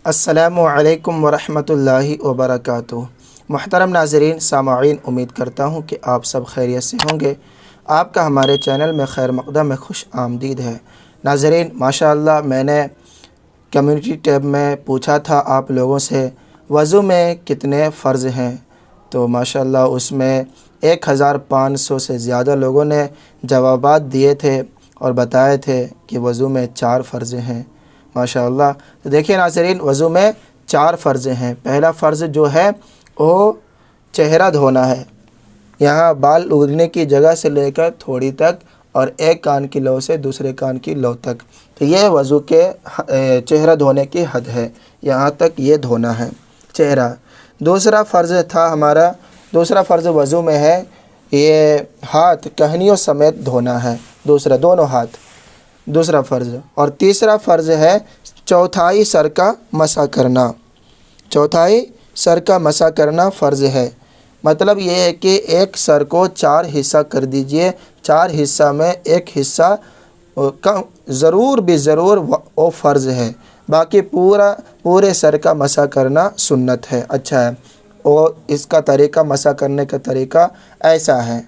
السلام علیکم ورحمۃ اللہ وبرکاتہ۔ محترم ناظرین سامعین، امید کرتا ہوں کہ آپ سب خیریت سے ہوں گے۔ آپ کا ہمارے چینل میں خیر مقدم میں خوش آمدید ہے۔ ناظرین ماشاءاللہ، میں نے کمیونٹی ٹیب میں پوچھا تھا آپ لوگوں سے وضو میں کتنے فرض ہیں، تو ماشاءاللہ اس میں 1500 سے زیادہ لوگوں نے جوابات دیے تھے اور بتائے تھے کہ وضو میں 4 فرض ہیں ماشاءاللہ۔ تو دیکھیں ناظرین، وضو میں 4 فرض ہیں۔ پہلا فرض جو ہے وہ چہرہ دھونا ہے، یہاں بال اگنے کی جگہ سے لے کر تھوڑی تک، اور ایک کان کی لو سے دوسرے کان کی لو تک، تو یہ وضو کے چہرہ دھونے کی حد ہے، یہاں تک یہ دھونا ہے چہرہ۔ دوسرا فرض وضو میں ہے یہ ہاتھ کہنیوں سمیت دھونا ہے، دونوں ہاتھ، دوسرا فرض۔ اور تیسرا فرض ہے چوتھائی سر کا مسح کرنا، چوتھائی سر کا مسح کرنا فرض ہے۔ مطلب یہ ہے کہ ایک سر کو 4 حصہ کر دیجئے، 4 حصہ میں ایک حصہ ضرور وہ فرض ہے، باقی پورے سر کا مسح کرنا سنت ہے، اچھا ہے۔ اور اس کا طریقہ، مسح کرنے کا طریقہ ایسا ہے،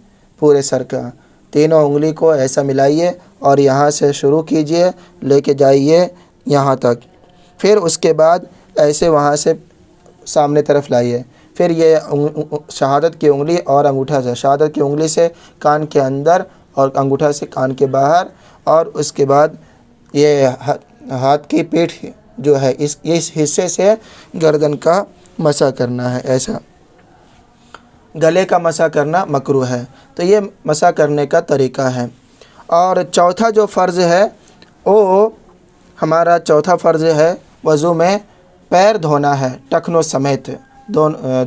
پورے سر کا تینوں انگلی کو ایسا ملائیے اور یہاں سے شروع کیجئے، لے کے جائیے یہاں تک، پھر اس کے بعد ایسے وہاں سے سامنے طرف لائیے، پھر یہ شہادت کی انگلی اور انگوٹھا سے، شہادت کی انگلی سے کان کے اندر اور انگوٹھا سے کان کے باہر، اور اس کے بعد یہ ہاتھ کی پیٹھ جو ہے اس حصے سے گردن کا مسح کرنا ہے ایسا۔ گلے کا مسح کرنا مکروہ ہے، تو یہ مسح کرنے کا طریقہ ہے۔ اور چوتھا جو فرض ہے وہ ہمارا چوتھا فرض ہے وضو میں پیر دھونا ہے، ٹخنوں سمیت،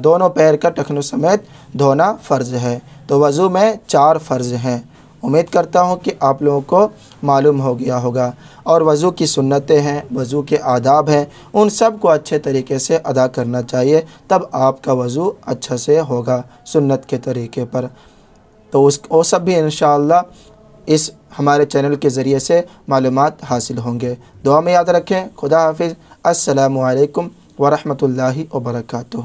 دونوں پیر کا ٹخنوں سمیت دھونا فرض ہے۔ تو وضو میں 4 فرض ہیں، امید کرتا ہوں کہ آپ لوگوں کو معلوم ہو گیا ہوگا۔ اور وضو کی سنتیں ہیں، وضو کے آداب ہیں، ان سب کو اچھے طریقے سے ادا کرنا چاہیے، تب آپ کا وضو اچھا سے ہوگا سنت کے طریقے پر۔ تو وہ سب بھی انشاءاللہ اس ہمارے چینل کے ذریعے سے معلومات حاصل ہوں گے۔ دعا میں یاد رکھیں۔ خدا حافظ۔ السلام علیکم ورحمۃ اللہ وبرکاتہ۔